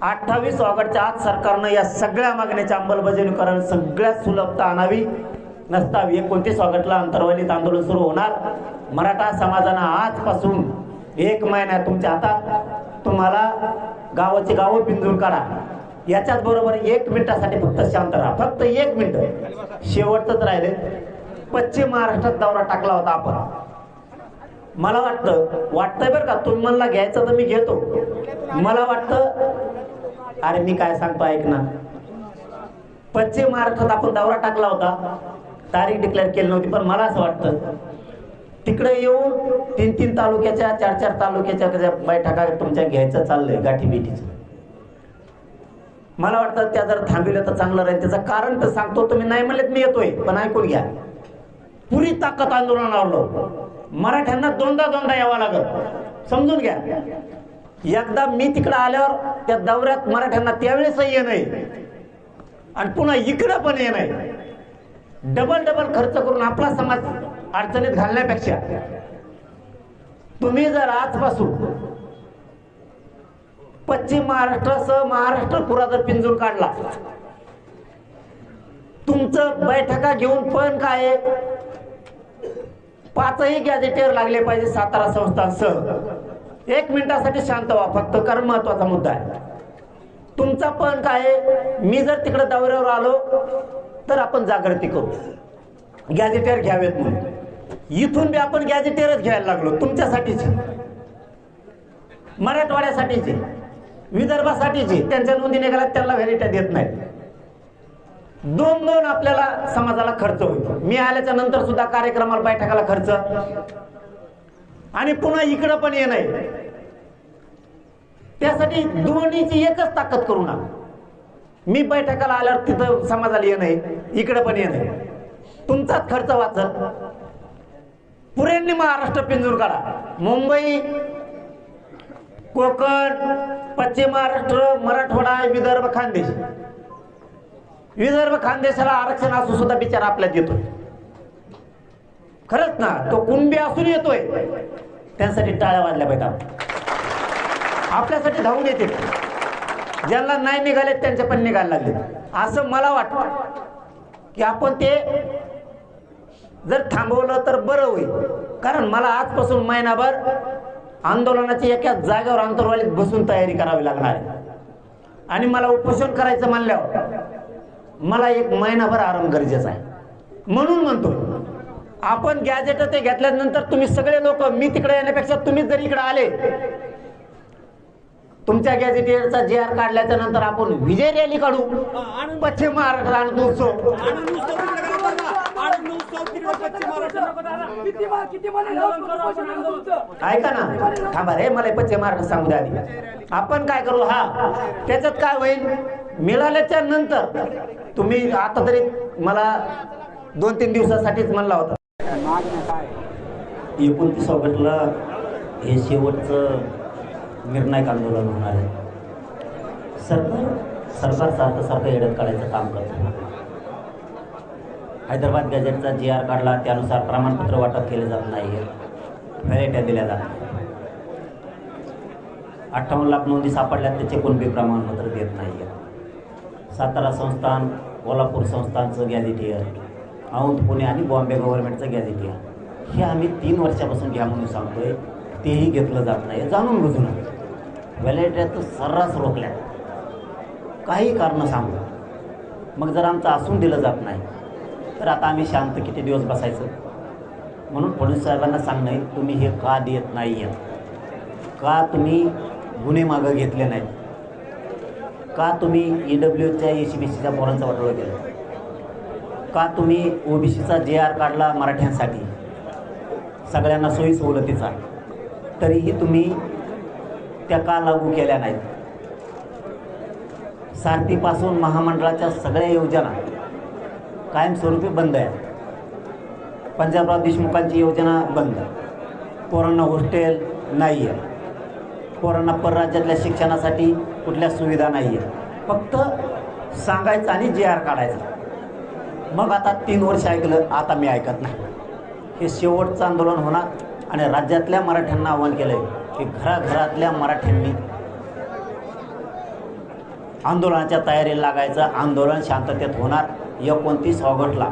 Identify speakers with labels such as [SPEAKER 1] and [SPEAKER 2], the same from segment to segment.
[SPEAKER 1] 28 ऑगस्टच्या आज सरकारनं या सगळ्या मागण्याची अंमलबजावणी करून सगळ्यात सुलभता आणावी. नसता 29 ऑगस्टला अंतर्वालीत आंदोलन सुरू होणार. मराठा समाजानं आजपासून 1 महिना तुमच्या हातात. तुम्हाला गावाची गावं पिंजून काढा. याच्याच बरोबर 1 मिनिटासाठी फक्त शांत राहा. फक्त 1 मिनिट शेवटच राहिले. पश्चिम महाराष्ट्रात दौरा टाकला होता आपण. मला वाटतंय बरं का, तुम्ही म्हणला घ्यायचं तर मी घेतो. मला वाटतं, अरे मी काय सांगतो ऐक ना, पश्चिम महाराष्ट्रात आपण दौरा टाकला होता. तारीख डिक्लेअर केली नव्हती, पण मला असं वाटतं तिकडे येऊन 3-3 तालुक्याच्या 4-4 तालुक्याच्या बैठका तुमच्या घ्यायचं चाललंय गाठीबिठीचं. मला वाटतं त्या जर थांबविलं तर चांगलं राहील. त्याचं कारण तर सांगतो, तुम्ही नाही म्हणलेत मी येतोय, पण ऐकून घ्या. पुरी ताकद आंदोलनावर मराठ्यांना दोनदा यावं लागत, समजून घ्या. एकदा मी तिकडे आल्यावर त्या दौऱ्यात मराठ्यांना त्यावेळेस ये नाही आणि पुन्हा इकडं पण ये नाही. डबल खर्च करून आपला समाज अडचणीत घालण्यापेक्षा तुम्ही जर आजपासून पश्चिम महाराष्ट्रासह महाराष्ट्र पुरा जर पिंजून काढला, तुमचं बैठका घेऊन पण काय 5ही गॅजेटियर लागले पाहिजे सातारा संस्थांसह. 1 मिनिटासाठी शांत व्हा फक्त, कारण महत्वाचा मुद्दा आहे. तुमचा पण काय, मी जर तिकडे दौऱ्यावर आलो तर आपण जागृती करू, गॅजेटियर घ्यावेत म्हणून. इथून बी आपण गॅजेटियरच घ्यायला लागलो तुमच्यासाठीचे, मराठवाड्यासाठीचे, विदर्भासाठीचे. त्यांच्या नोंदी निघाल्यात, त्यांना व्हॅलिडिटी देत नाही. 2 आपल्याला समाजाला खर्च होईल. मी आल्याच्या नंतर सुद्धा कार्यक्रमाला बैठकाला खर्च आणि पुन्हा इकडं पण ये नाही. त्यासाठी दोन्हीची एकच ताकद करू नका. मी बैठकाला आल्यावर तिथं समाजाला ये नाही, इकडे पण ये नाही. तुमचाच खर्च वाचत. पुऱ्यांनी महाराष्ट्र पिंजून काढा. मुंबई, कोकण, पश्चिम महाराष्ट्र, मराठवाडा, विदर्भ, खानदेश. विदर्भ खानदेशाला आरक्षण असू सुद्धा बिचारा आपल्यात येतोय. खरंच ना, तो कुणबी असून येतोय. त्यांसाठी टाळ्या वाजल्या पाहिजे. आपल्यासाठी धावून येते. ज्यांना नाही निघाले त्यांचे पण निघायला लागले. असं मला वाटतं की आपण ते जर थांबवलं तर बरं होईल. कारण मला आजपासून महिनाभर आंदोलनाची एका जागेवर अंतर्वालीत बसून तयारी करावी लागणार आहे. आणि मला उपोषण करायचं म्हणल्यावर मला 1 महिनाभर आराम गरजेचा आहे. म्हणून म्हणतो, आपण गॅजेट ते घेतल्यानंतर तुम्ही सगळे लोक, मी तिकडे येण्यापेक्षा तुम्ही जर इकडे आले, तुमच्या गॅजेटियरचा GR काढल्याच्या नंतर आपण विजय रॅली काढू. पश्चिम महाराष्ट्र आनंद उत्सव. ऐका ना, थांबा रे, मला पश्चिम महाराष्ट्र सांगू द्या आधी. आपण काय करू, हा त्याच्यात काय होईल, मिळाल्याच्या नंतर तुम्ही आता तरी मला 2-3 दिवसासाठीच म्हणला होता. 29 ऑगस्टला हे शेवटचं निर्णायक आंदोलन होणार आहे. सरकार सारखं येड्यात काढायचं काम करतं. हैदराबाद गॅजेटचा GR काढला, त्यानुसार प्रमाणपत्र वाटप केले जात नाही, व्हॅलिडिटी दिल्या जातात. 58 लाख नोंदी सापडल्यात, त्याचे कोणते प्रमाणपत्र देत नाही. सातारा संस्थान, कोल्हापूर संस्थानचं गॅजेटियर, औंध, पुणे आणि बॉम्बे गव्हर्नमेंटचं गॅजेटियर, हे आम्ही 3 वर्षापासून घ्या म्हणून सांगतोय. तेही घेतलं जात नाही. जाणून बुजून व्हॅलिडिटी तर सर्रास रोखल्या, काही कारण सांगू. मग जर आमचं असून दिलं जात नाही तर आता आम्ही शांत किती दिवस बसायचं. म्हणून फडणवीस साहेबांना सांगणं आहे, तुम्ही हे का देत नाही आहेत, का तुम्ही गुन्हे मागं घेतले नाहीत, का तुम्ही EWच्या SCBCच्या पोरांचा वाटोळा केला, का तुम्ही OBCचा GR काढला मराठ्यांसाठी सगळ्यांना सोयी सवलतीचा, तरीही तुम्ही त्या का लागू केल्या नाहीत. सारथीपासून महामंडळाच्या सगळ्या योजना कायमस्वरूपी बंद आहेत. पंजाबराव देशमुखांची योजना बंद, पोरांना हॉस्टेल नाही आहे, पोरांना परराज्यातल्या शिक्षणासाठी कुठल्या सुविधा नाही आहे. फक्त सांगायचं आणि GR काढायचं. मग आता 3 वर्ष ऐकलं, आता मी ऐकत नाही. हे शेवटचं आंदोलन होणार. आणि राज्यातल्या मराठ्यांना आवाहन केलं आहे की घराघरातल्या मराठ्यांनी आंदोलनाच्या तयारीला लागायचं. आंदोलन शांततेत होणार. 29 ऑगस्टला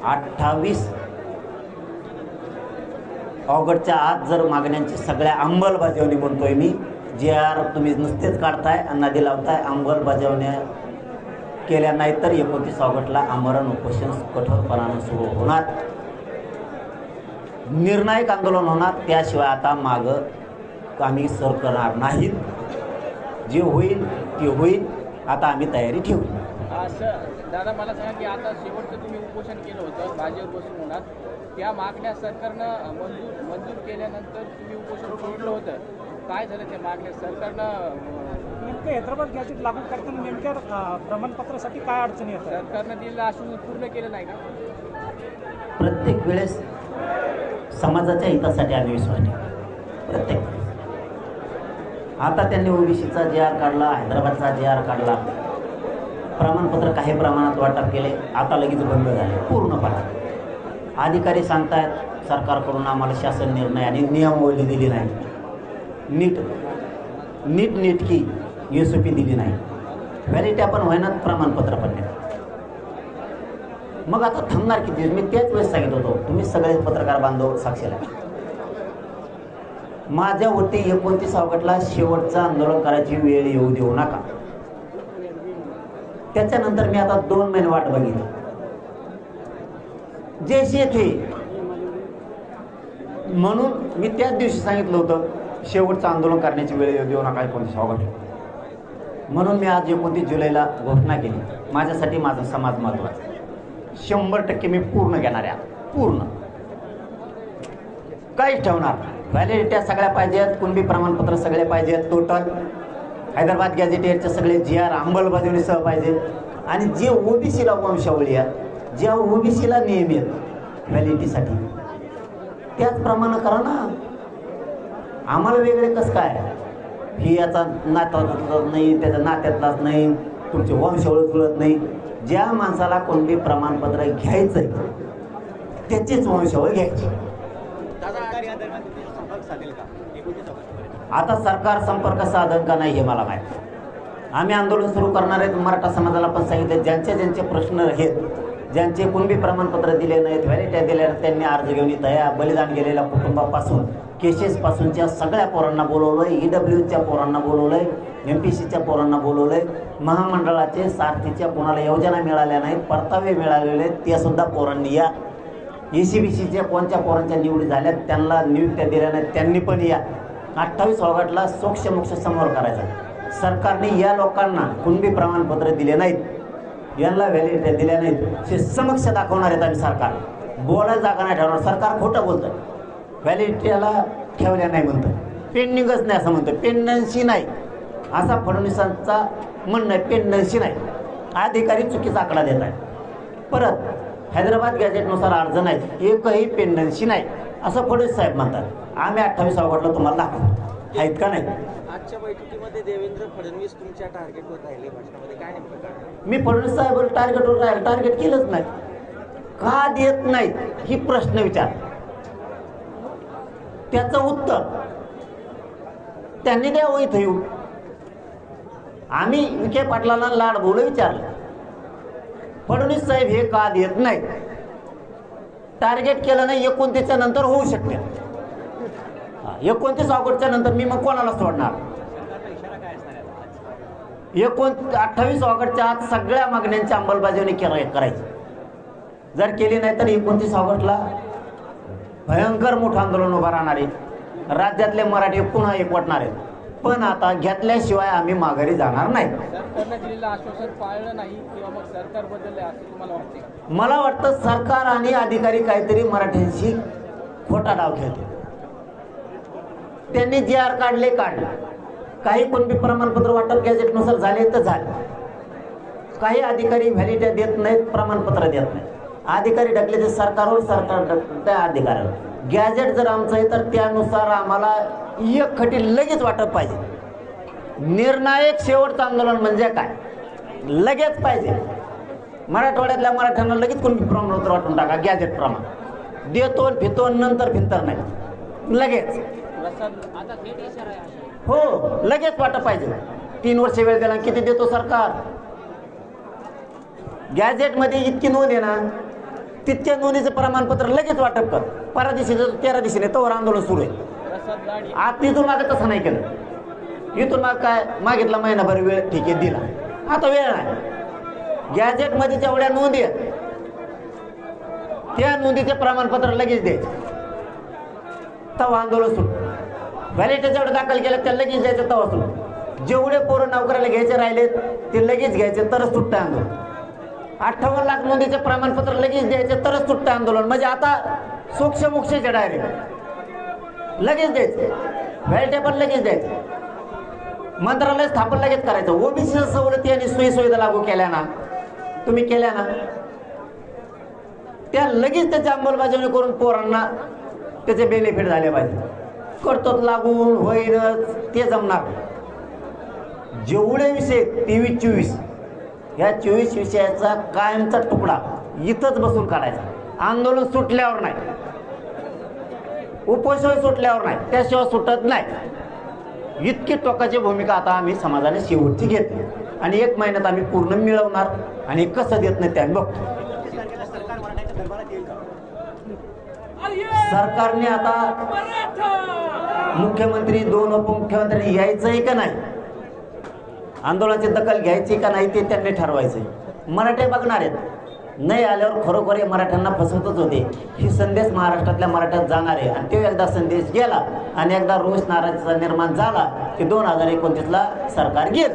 [SPEAKER 1] 28 ऑगस्टच्या आत जर मागण्यांची सगळ्या अंमलबजावणी म्हणतोय मी, जे आर तुम्ही नुसतेच काढताय आणि नदी लावताय, अंमलबजावण्या केल्या नाही तर 29 ऑगस्टला आमरण उपोषण कठोरपणानं सुरू होणार. निर्णायक आंदोलन होणार. त्याशिवाय आता मागं आम्ही सर करणार नाहीत. जे होईल ते होईल. आता आम्ही तयारी ठेवू.
[SPEAKER 2] सर दादा मला सांगा की आता शेवटचं तुम्ही उपोषण केलं होतं भाजप बसून होणार, त्या मागण्या सरकारनं मंजूर केल्यानंतर तुम्ही उपोषण सोडलं होतं. काय झालं त्या मागण्या सरकारनं
[SPEAKER 3] नेमकं हैदराबाद गॅजेट लागू करताना नेमक्या प्रमाणपत्रासाठी काय अडचणी येतात?
[SPEAKER 2] सरकारनं दिलेलं आश्वासन पूर्ण केलं नाही का?
[SPEAKER 1] प्रत्येक वेळेस समाजाच्या हितासाठी आम्ही विश्वास ठेवतो. प्रत्येक वेळेस. आता त्यांनी ओबीसीचा जे आर काढला, हैदराबादचा जे आर काढला, प्रमाणपत्र काही प्रमाणात वाटप केले, आता लगेच बंद झाले पूर्णपणे. अधिकारी सांगतायत सरकारकडून आम्हाला शासन निर्णय आणि नियमावली दिली नाही, नीटकी SOP दिली नाही, व्हॅलिडिटी पण होईना, प्रमाणपत्र पण नाही. मग आता थांबणार किती दिवस? मी त्याच वेळेस सांगितलं होतो, तुम्ही सगळे पत्रकार बांधव साक्षीला, माझ्यावरती 29 ऑगस्टला शेवटचं आंदोलन करायची वेळ येऊ देऊ नका. त्याच्यानंतर मी आता 2 महिने वाट बघितली. जैसे थे म्हणून मी त्याच दिवशी सांगितलं होतं शेवटचं आंदोलन करण्याची वेळ येऊ देऊ नका 29 ऑगस्ट. म्हणून मी आज 29 जुलैला घोषणा केली. माझ्यासाठी माझा समाज महत्त्वाचा. 100% मी पूर्ण घेणार आहे. पूर्ण काहीच ठेवणार. व्हॅलिडिट्या सगळ्या पाहिजेत, कुणबी प्रमाणपत्र सगळे पाहिजेत, टोटल हैदराबाद गॅझेटियरचे सगळे GR अंमलबजावणीसह पाहिजे. आणि जे ओबीसीला वंशावळी आहे, ज्या ओबीसीला नियम आहेत व्हॅलिडिटीसाठी, त्याचप्रमाणे करा ना. आम्हाला वेगळे कसं काय? ही याचा नात्यातलाच नाही, त्याच्या नात्यातलाच नाही, तुमची वंशावळ जुळत नाही. ज्या माणसाला कोणते प्रमाणपत्र घ्यायचं आहे त्याचीच वंशावळ घ्यायची. आता सरकार संपर्क साधन का नाही हे मला माहीत. आम्ही आंदोलन सुरू करणार आहेत. मराठा समाजाला पण सांगितलं, ज्यांचे प्रश्न आहेत, ज्यांचे कुणबी प्रमाणपत्र दिले नाहीत, व्हॅलिडिटी दिल्या नाहीत, त्यांनी अर्ज घेऊन तया बलिदान गेलेल्या कुटुंबापासून केसेसपासूनच्या सगळ्या पोरांना बोलवलंय, EWच्या पोरांना बोलवलंय, MPCच्या पोरांना बोलवलंय, महामंडळाचे सारथीच्या कोणाला योजना मिळाल्या नाहीत, परतावे मिळालेले ते सुद्धा पोरांनी या. ECBCच्या कोणत्या पोरांच्या निवडी झाल्या त्यांना नियुक्त्या दिल्या नाहीत, त्यांनी पण या. 28 ऑगस्टला सोक्षमोक्ष समोर करायचा. सरकारने या लोकांना कुणबी प्रमाणपत्र दिले नाहीत, यांना व्हॅलिडिटी दिल्या नाहीत, हे समक्ष दाखवणार आहेत आम्ही. सरकार बोलायला जागा नाही ठेवणार. सरकार खोटं बोलतं. व्हॅलिडिटीला ठेवल्या नाही म्हणतं, पेंडिंगच नाही असं म्हणतं, पेंडन्सी नाही असा फडणवीसांचा म्हणणं आहे. पेंडन्सी नाही. अधिकारी चुकीचा आकडा देत आहे. परत हैदराबाद गॅजेटनुसार अर्ज नाही, एकही पेंडन्सी नाही असं फडणवीस साहेब म्हणतात. आम्ही 28 ऑगस्टला तुम्हाला दाखवतो आहेत का नाही.
[SPEAKER 4] आजच्या बैठकीमध्ये देवेंद्र फडणवीस तुमच्या टार्गेटवर राहिले. भाषणामध्ये काय नेमकं काय?
[SPEAKER 1] मी फडणवीस साहेब टार्गेटवर राहील. टार्गेट केलंच नाही. का देत नाहीत ही प्रश्न विचार. त्याचं उत्तर त्यांनी द्यावं इथं येऊन. आम्ही विखे पाटलांना लाड बोल विचारलं, फडणवीस साहेब हे का देत नाहीत. टार्गेट केलं नाही. 29च्या नंतर होऊ शकते. 29 ऑगस्टच्या नंतर मी मग कोणाला सोडणार. 28 ऑगस्टच्या आत सगळ्या मागण्यांची अंमलबजावणी करायची. जर केली नाही तर 29 ऑगस्टला भयंकर मोठं आंदोलन उभं राहणार आहे. राज्यातले मराठी पुन्हा एकवटणार आहेत. पण आता घेतल्याशिवाय आम्ही माघारी जाणार नाही.
[SPEAKER 2] सरकारनं दिलेलं आश्वासन पाळलं नाही किंवा मग सरकार बदललं असं तुम्हाला वाटते का?
[SPEAKER 1] मला वाटतं सरकार आणि अधिकारी काहीतरी मराठ्यांशी खोटा डाव खेळते. त्यांनी GR काढले. काही कोणते प्रमाणपत्र वाटप गॅजेटनुसार झाले तर झाले. काही अधिकारी व्हॅलिडिटी देत नाहीत, प्रमाणपत्र देत नाहीत. अधिकारी ढकले ते सरकारवर, सरकार त्या अधिकाऱ्यावर. गॅजेट जर आमचं आहे तर त्यानुसार आम्हाला एक खटी लगेच वाटप पाहिजे. निर्णायक शेवटचं आंदोलन म्हणजे काय, लगेच पाहिजे. मराठवाड्यातल्या मराठ्यांना लगेच कोणी प्रमाणपत्र वाटून टाका. गॅजेट प्रमाण देतो फितो नंतर फिंतर नाही, लगेच. हो लगेच वाटप पाहिजे. 3 वर्ष वेळ दिला, किती देतो सरकार? गॅजेटमध्ये इतकी नोंद आहे ना, तितक्या नोंदीचं प्रमाणपत्र लगेच वाटप कर. 12 दिवशी 13 दिवशी तोवर आंदोलन सुरू आहे.
[SPEAKER 2] प्रसाद लाड
[SPEAKER 1] आज इथून मागे तसं नाही केलं. इथून माग काय मागितला महिनाभर वेळ, ठीक आहे दिला. आता वेळ नाही. गॅजेटमध्ये जेवढ्या नोंदी आहेत त्या नोंदीचे प्रमाणपत्र लगेच द्यायचे, तेव्हा आंदोलन सुरू. व्हॅलिडिटी जेवढं दाखल केलं त्या लगेच द्यायचं, तेव्हा सुरू. जेवढे पोरं नोकऱ्याला घ्यायचे राहिलेत ते लगेच घ्यायचे, तरच सुटतं आंदोलन. 58 लाख नोंदीचे प्रमाणपत्र लगेच द्यायचे, तरच सुटतं आंदोलन. म्हणजे आता सोक्षमोक्षचे डायरेक्ट लगेच द्यायचे, व्हॅलिडिटी पण लगेच द्यायचे. मंत्रालय स्थापन लगेच करायचं. ओबीसी सवलती आणि सोयीसुविधा लागू केल्या ना, तुम्ही केल्या ना, त्या लगेच त्याची अंमलबजावणी करून पोरांना त्याचे बेनिफिट झाले पाहिजे. करतो लागू होईनच ते जमणार. जेवढे विषय 23-24 ह्या 24 विषयाचा कायमचा तुकडा इथंच बसून काढायचा. आंदोलन सुटल्यावर नाही, उपोषण सुटल्यावर नाही, त्याशिवाय सुटत नाही. इतकी टोकाची भूमिका आता आम्ही समाजाने शेवटची घेतली आणि 1 महिन्यात आम्ही पूर्ण मिळवणार. आणि कसं देत नाही ते आम्ही बघतो. सरकारने आता मुख्यमंत्री 2 उपमुख्यमंत्री यायचंय का नाही, आंदोलनाची दखल घ्यायची का नाही ते त्यांनी ठरवायचंय. मराठे बघणार आहेत. नाही आल्यावर खरोखर मराठ्यांना फसवतच होते. ही संदेश महाराष्ट्रातल्या मराठ्यात जाणार आहे आणि तो एकदा संदेश गेला आणि एकदा रोष नाराजीचा निर्माण झाला की 2029ला सरकार गेलं.